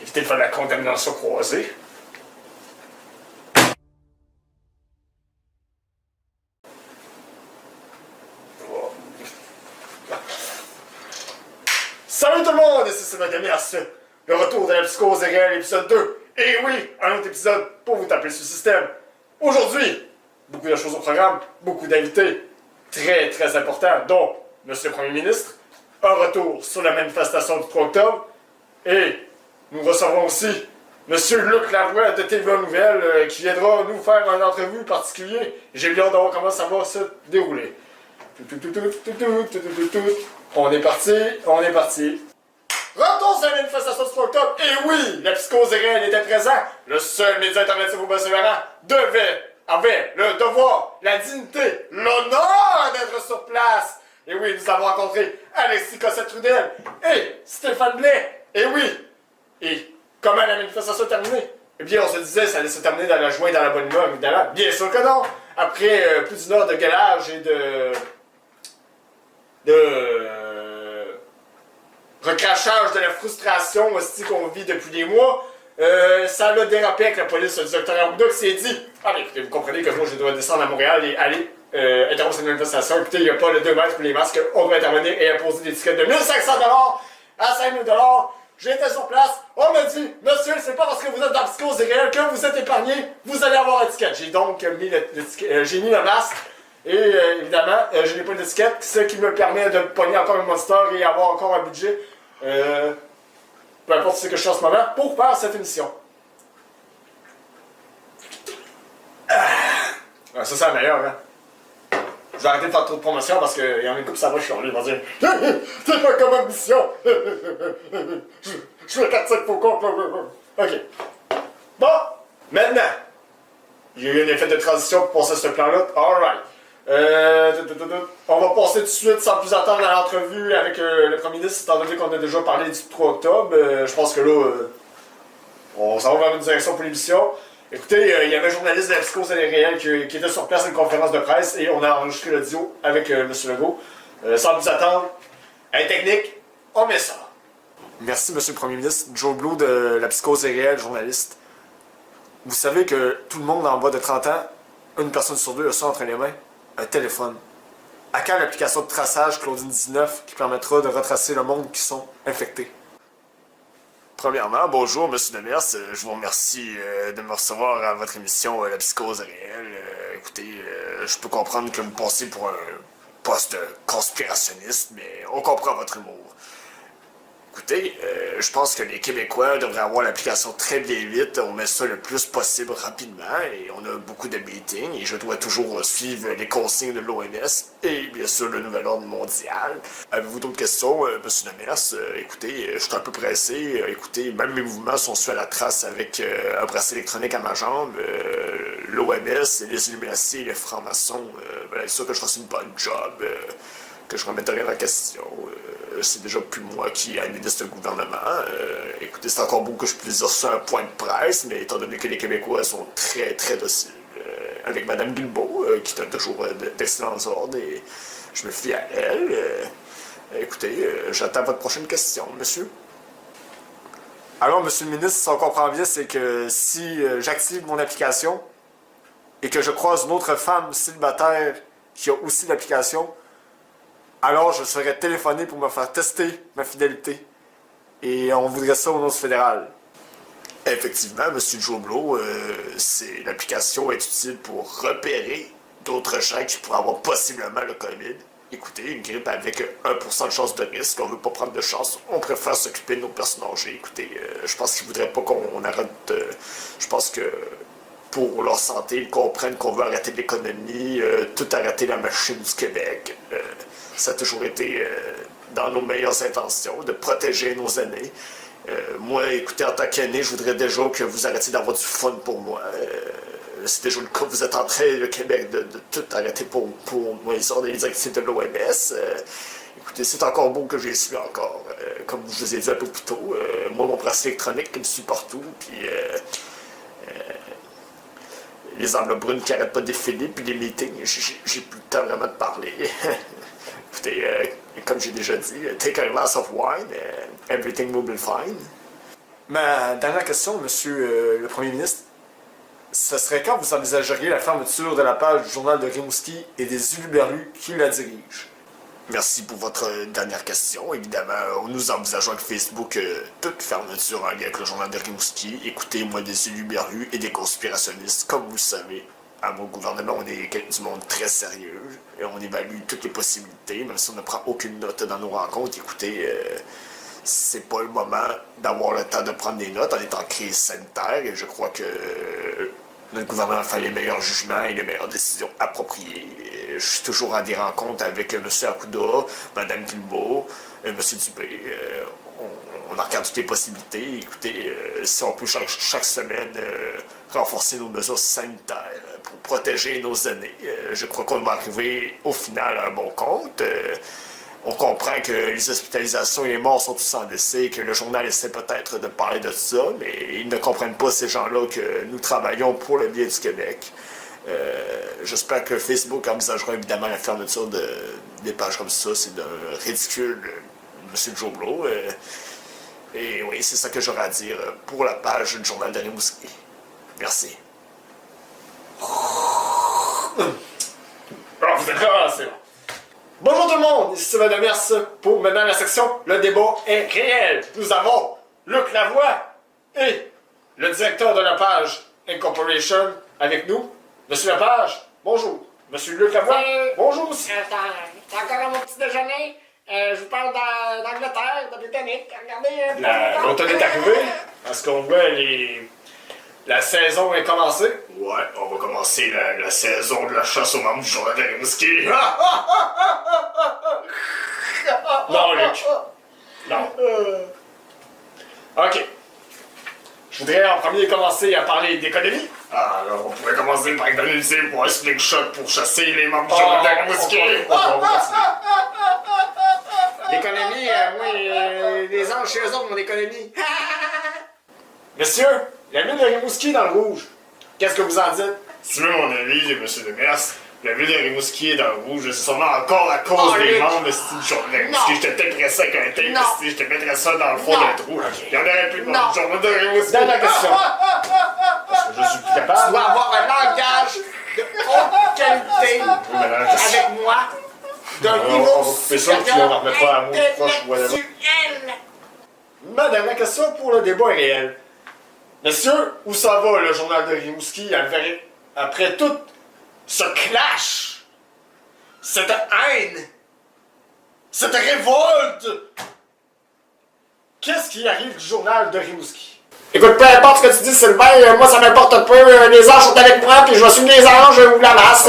Évitez de faire de la contamination croisée. Salut tout le monde, c'est Sébastien Demers, le retour de la psychose réelle, épisode 2. Et oui, un autre épisode pour vous taper sur le système. Aujourd'hui, beaucoup de choses au programme, beaucoup d'invités, très importants, dont Monsieur le Premier ministre, un retour sur la manifestation du 3 octobre, et nous recevrons aussi Monsieur Luc Lavoie de TVA Nouvelles qui viendra nous faire une entrevue particulière. J'ai bien hâte de voir comment ça va se dérouler. On est parti. Retour sur la manifestation du 3 octobre. Et oui, la psychose réelle était présente. Le seul média alternatif au persévérant avait le devoir, la dignité, l'honneur d'être sur place. Et oui, nous avons rencontré Alexis Cossette-Trudel et Stéphane Blais. Et oui, et comment la manifestation est terminée? Eh bien, on se disait ça allait se terminer dans la joie et dans la bonne humeur, évidemment. Bien sûr que non. Après plus d'une heure de galage et de recrachage de la frustration aussi qu'on vit depuis des mois, ça a dérapé avec la police. Le docteur Arruda qui s'est dit « Ah, mais écoutez, vous comprenez que moi, je dois descendre à Montréal et aller interrompre cette manifestation. Écoutez, il n'y a pas le 2 mètres pour les masques. On doit intervenir et imposer des tickets de 1500 $, à 5000 $. J'étais sur place. On m'a dit « Monsieur, c'est pas parce que vous êtes dans la psychose réelle que vous êtes épargné. Vous allez avoir un ticket. » J'ai donc mis le masque. Et évidemment, je n'ai pas d'étiquette, ce qui me permet de pogner encore un monster et avoir encore un budget, peu importe ce que je fais en ce moment, pour faire cette émission. Ça, c'est la meilleure, hein. Je vais arrêter de faire trop de promotion parce qu'il y en a une couple, ça va chialer, ils vont dire « C'est pas comme émission! Je fais 4-5 faux comptes! » Ok. Bon, maintenant, il y a eu un effet de transition pour passer ce plan-là. Alright. On va passer tout de suite sans plus attendre à l'entrevue avec le Premier ministre, étant donné qu'on a déjà parlé du 3 octobre. Je pense que là, on s'en va vers une direction pour l'émission. Écoutez, il y avait un journaliste de la psychose réelle qui était sur place à une conférence de presse et on a enregistré l'audio avec M. Legault. Sans plus attendre, à la technique, on met ça. Merci, M. le Premier ministre. Joe Blow de la psychose réelle, journaliste. Vous savez que tout le monde en bas de 30 ans, une personne sur deux a ça entre les mains. Un téléphone. À quand l'application de traçage Claudine 19 qui permettra de retracer le monde qui sont infectés? Premièrement, bonjour M. Demers, je vous remercie de me recevoir à votre émission La psychose réelle. Écoutez, je peux comprendre que vous passez pour un poste conspirationniste, mais on comprend votre humour. Écoutez, je pense que les Québécois devraient avoir l'application très bien vite. On met ça le plus possible rapidement et on a beaucoup de meetings et je dois toujours suivre les consignes de l'OMS et bien sûr le nouvel ordre mondial. Avez-vous d'autres questions, M. Demers? Écoutez, je suis un peu pressé. Écoutez, même mes mouvements sont suivis à la trace avec un bracelet électronique à ma jambe. L'OMS, les Illuminati, les francs-maçons, c'est sûr que je fasse une bonne job. Que je remette rien en question. C'est déjà plus moi qui administre le gouvernement. Écoutez, c'est encore beau que je puisse dire ça à un point de presse, mais étant donné que les Québécois sont très dociles, avec Mme Guilbeault, qui donne toujours d'excellents ordres, et je me fie à elle. Écoutez, j'attends votre prochaine question, monsieur. Alors, monsieur le ministre, si on comprend bien, c'est que si j'active mon application et que je croise une autre femme célibataire qui a aussi l'application, alors je serais téléphoné pour me faire tester ma fidélité. Et on voudrait ça au nom du fédéral. Effectivement, M. Joe Blow, l'application est utile pour repérer d'autres gens qui pourraient avoir possiblement le COVID. Écoutez, une grippe avec 1% de chance de risque, on veut pas prendre de chance, on préfère s'occuper de nos personnes âgées. Écoutez, je pense qu'ils voudraient pas qu'on arrête... je pense que pour leur santé, ils comprennent qu'on veut arrêter l'économie, tout arrêter la machine du Québec. Ça a toujours été dans nos meilleures intentions, de protéger nos aînés. Moi, écoutez, en tant qu'aîné, je voudrais déjà que vous arrêtiez d'avoir du fun pour moi. C'est déjà le cas, vous êtes en train, le Québec, de tout arrêter pour moi, ils sont des directives de l'OMS. Écoutez, c'est encore beau que j'y suis encore. Comme je vous ai dit un peu plus tôt, moi, mon bracelet électronique qui me suit partout, puis les enveloppes brunes qui arrêtent pas de défiler, puis les meetings, j'ai plus le temps vraiment de parler. Écoutez, comme j'ai déjà dit, take a glass of wine, everything will be fine. Ma dernière question, monsieur le Premier ministre, ce serait quand vous envisageriez la fermeture de la page du journal de Rimouski et des huluberlus qui la dirigent? Merci pour votre dernière question. Évidemment, nous envisageons avec Facebook toute fermeture en lien avec le journal de Rimouski. Écoutez, moi, des huluberlus et des conspirationnistes, comme vous le savez. À mon gouvernement, on est du monde très sérieux et on évalue toutes les possibilités, même si on ne prend aucune note dans nos rencontres. Écoutez, c'est pas le moment d'avoir le temps de prendre des notes. On est en crise sanitaire et je crois que notre gouvernement fait les meilleurs jugements et les meilleures décisions appropriées. Je suis toujours à des rencontres avec M. Arruda, Mme Guilbeault, M. Dubé. On regarde toutes les possibilités. Écoutez, si on peut chaque semaine renforcer nos mesures sanitaires pour protéger nos aînés, je crois qu'on va arriver au final à un bon compte. On comprend que les hospitalisations et les morts sont tous en décès, que le journal essaie peut-être de parler de ça, mais ils ne comprennent pas, ces gens-là, que nous travaillons pour le bien du Québec. J'espère que Facebook envisagera évidemment la fermeture des pages comme ça. C'est d'un ridicule, M. Joblot. Et oui, c'est ça que j'aurais à dire pour la page du journal de Rimouski. Merci. Alors, vous êtes là, c'est bon. Bonjour tout le monde, ici Sylvain Demers pour maintenant la section Le débat est réel. Nous avons Luc Lavoie et le directeur de la page Incorporation avec nous. Monsieur Lepage, bonjour. Monsieur Luc Lavoie, bonjour aussi. C'est encore à mon petit déjeuner. Je vous parle d'Angleterre, de Britannique. Regardez. L'automne est arrivé. À ce qu'on voit, la saison est commencée. Ouais, on va commencer la saison de la chasse aux membres du journal de Rimouski. Non, Luc. Non. Ok. Je voudrais en premier commencer à parler d'économie. Alors, on pourrait commencer par organiser pour un slingshot pour chasser les membres du journal de Rimouski. L'économie, moi, les anges chez eux autres, mon économie. Messieurs, la ville de Rimouski dans le rouge. Qu'est-ce que vous en dites? Si tu veux mon avis, M. Demers, la ville de Rimouski est dans le rouge, c'est sûrement encore à cause des membres de ce journal de Rimouski. Je te taperais ça avec un tape, je te mettrais ça dans le fond d'un trou. Il y en aurait plus de membres du journal de Rimouski. Dernière question. Parce que je suis plus capable. Tu dois avoir un langage de haute qualité avec moi. D'un niveau on va couper ça, puis on en remettra à un mot proche, whatever. intellectuel. Ma dernière question pour le débat est réel. Messieurs, où ça va le journal de Rimouski après tout ce clash, cette haine, cette révolte? Qu'est-ce qui arrive du journal de Rimouski? Écoute, peu importe ce que tu dis, Sylvain, moi ça m'importe un peu. Les anges sont avec moi, puis je vais suivre les anges ou la masse.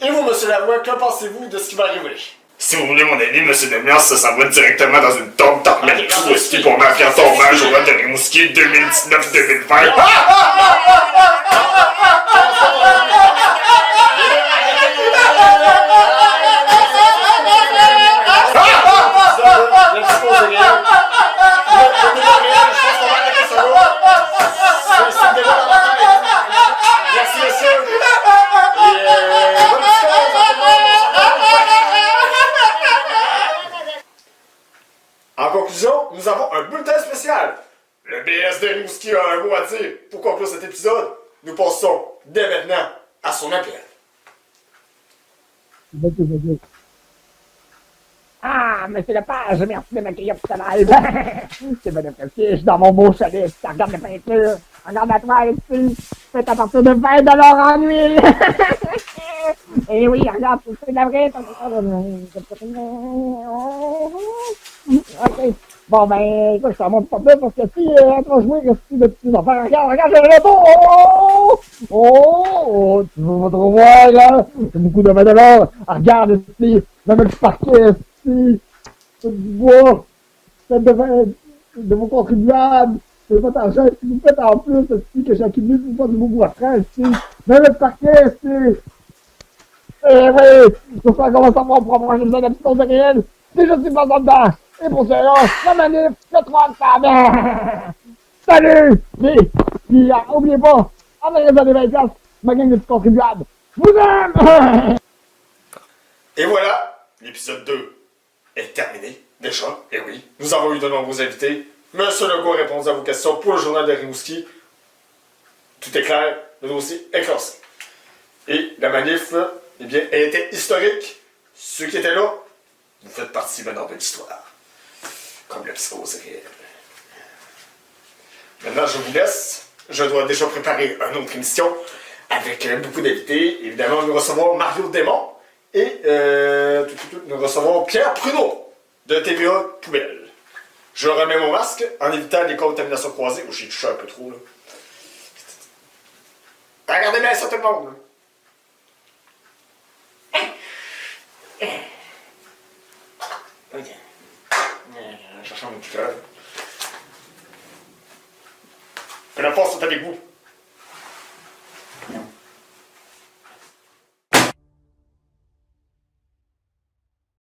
Et vous, monsieur Lavoie, que pensez-vous de ce qui va arriver? Si vous voulez mon avis, M. Demers, ça va directement dans une tombe d'armée tout aussi pour ma faire tomber au journal de Rimouski 2019-2020. Merci, monsieur. En conclusion, nous avons un bulletin spécial. Le BS de Rimouski a un mot à dire. Pour conclure cet épisode, nous passons dès maintenant à son appel. Ah, monsieur Lepage, merci de m'accueillir pour ce live. C'est bon apprécié, je suis dans mon beau chalet, tu regardes la peinture, regarde la toile ici, c'est à partir de 20$ en huile. Et oui, regarde, c'est de la vraie. Ok, bon ben, écoute, je t'en montre pas plus parce que si, quand je vois que c'est de petites affaires, regarde, j'ai le beau! Oh, tu vas te revoir, là, c'est beaucoup de 20$. Regarde ici, même le parquet, ici, c'est du bois, c'est de vos contribuables, c'est votre argent, si vous faites en plus, ici, que j'accumule pour pas de vos bois-francs, ici, même le parquet, ici. Eh oui, je sais comment ça va pour avoir une adaptation de réel, si je suis pas dedans. Et pour cela, la manif, le 30 femmes. Salut! Puis oubliez pas, en arrivant des 20$, ma gang de petits contribuables. Je vous aime! Et voilà, l'épisode 2 est terminé. Déjà, et oui, nous avons eu de nombreux invités. Monsieur Legault a répondu à vos questions pour le journal de Rimouski. Tout est clair, le dossier est classé. Et la manif, eh bien, elle était historique. Ceux qui étaient là, vous faites partie maintenant de l'histoire. Comme le psychose réel. Maintenant, je vous laisse. Je dois déjà préparer une autre émission avec beaucoup d'invités. Évidemment, nous recevons Mario Démon et nous recevons Pierre Pruneau de TVA Poubelle. Je remets mon masque en évitant les contaminations croisées. Oh, j'ai touché un peu trop, là. Regardez bien ça, tout le monde. Ok. Je cherche mon tuteur. Que la force soit avec vous.